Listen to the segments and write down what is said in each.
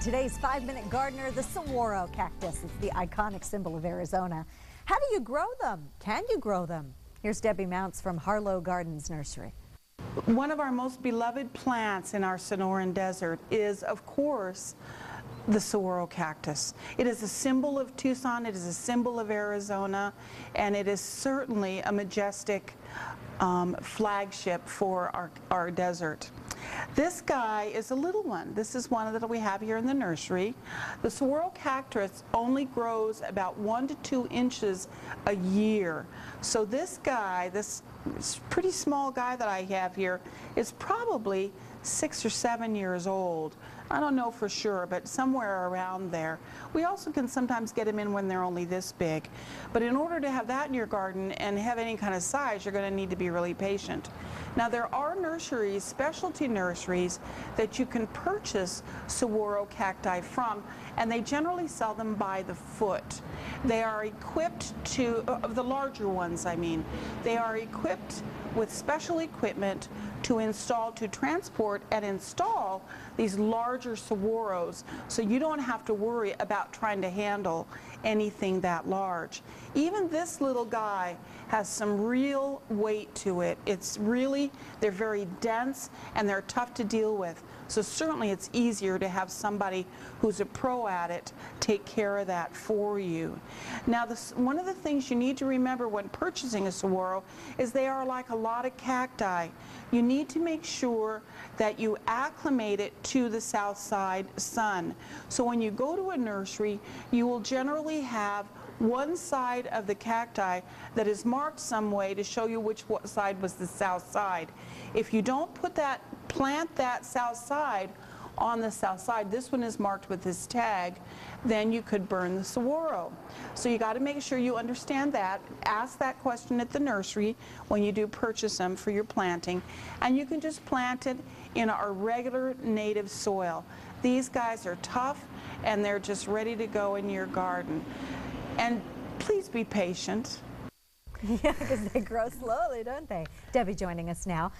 today's 5-Minute Gardener, the saguaro cactus. It's the iconic symbol of Arizona. How do you grow them? Can you grow them? Here's Debbie Mounce from Harlow Gardens Nursery. One of our most beloved plants in our Sonoran Desert is, of course, the saguaro cactus. It is a symbol of Tucson, it is a symbol of Arizona, and it is certainly a majestic flagship for our desert. This guy is a little one. This is one that we have here in the nursery. The saguaro cactus only grows about 1 to 2 inches a year. So this guy, this pretty small guy that I have here, is probably 6 or 7 years old. I don't know for sure, but somewhere around there. We also can sometimes get them in when they're only this big. But in order to have that in your garden and have any kind of size, you're going to need to be really patient. Now there are nurseries, specialty nurseries, that you can purchase saguaro cacti from, and they generally sell them by the foot. They are equipped to, of the larger ones I mean, they are equipped with special equipment to transport and install these larger saguaros, so you don't have to worry about trying to handle anything that large. Even this little guy has some real weight to it. They're very dense and they're tough to deal with. So certainly it's easier to have somebody who's a pro at it take care of that for you. Now one of the things you need to remember when purchasing a saguaro is they are like a lot of cacti. You need to make sure that you acclimate it to the south side sun. So when you go to a nursery, you will generally have one side of the cacti that is marked some way to show you which side was the south side. If you don't plant that south side on the south side, this one is marked with this tag, then you could burn the saguaro. So you got to make sure you understand that. Ask that question at the nursery when you do purchase them for your planting, and you can just plant it in our regular native soil. These guys are tough and they're just ready to go in your garden. And please be patient. Yeah, because they grow slowly, don't they? Debbie joining us now.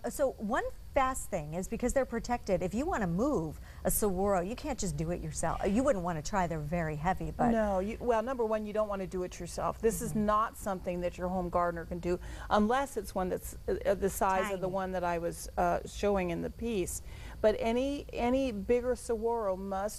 So one fast thing is, because they're protected, if you want to move a saguaro, you can't just do it yourself. You wouldn't want to try, they're very heavy. But no, well, number one, you don't want to do it yourself. This is not something that your home gardener can do, unless it's one that's the size tiny. of the one that I was showing in the piece. But any bigger saguaro,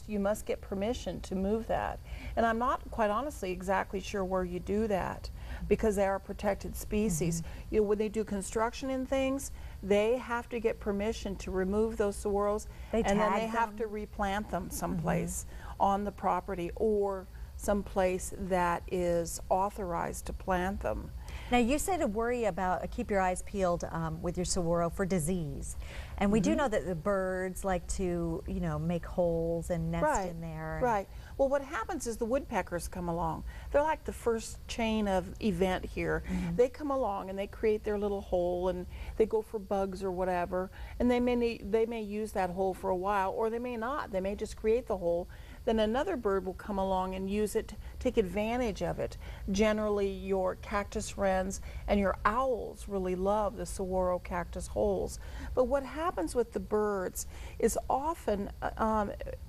you must get permission to move that. And I'm not, quite honestly, exactly sure where you do that, because they are protected species. You know, when they do construction and things, they have to get permission to remove those saguaros, and then they have to replant them someplace on the property, or someplace that is authorized to plant them. Now you say to worry about, keep your eyes peeled with your saguaro for disease. And we do know that the birds like to, you know, make holes and nest in there. Right. Well, what happens is the woodpeckers come along. They're like the first chain of event here. They come along and they create their little hole, and they go for bugs or whatever, and they may use that hole for a while, or they may not. They may just create the hole. Then another bird will come along and use it to take advantage of it. Generally, your cactus wrens and your owls really love the saguaro cactus holes. But what happens with the birds is often,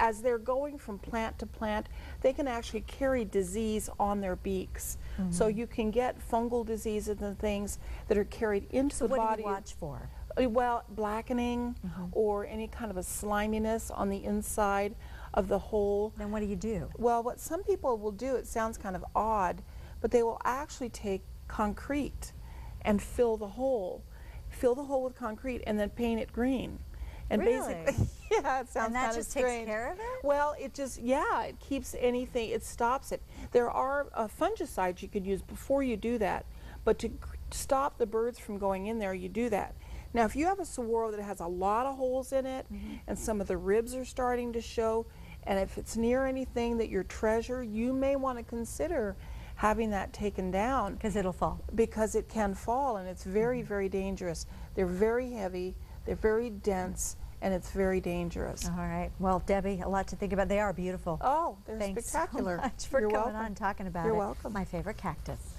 as they're going from plant to plant, they can actually carry disease on their beaks. So you can get fungal diseases and things that are carried into the body. So what do you watch for? Well, blackening or any kind of a sliminess on the inside of the hole. Then what do you do? Well, what some people will do, it sounds kind of odd, but they will actually take concrete and fill the hole with concrete, and then paint it green. And really? Basically, yeah, it sounds kind of strange. And that just takes care of it? Well, it just, yeah, it keeps anything, it stops it. There are fungicides you could use before you do that, but to stop the birds from going in there, you do that. Now, if you have a saguaro that has a lot of holes in it, and some of the ribs are starting to show, and if it's near anything that you treasure, you may want to consider having that taken down. Because it'll fall. Because it can fall, and it's very, very dangerous. They're very heavy, they're very dense, and it's very dangerous. All right. Well, Debbie, a lot to think about. They are beautiful. Oh, they're Thanks spectacular. So much for You're coming welcome. on talking about You're it. welcome. My favorite cactus.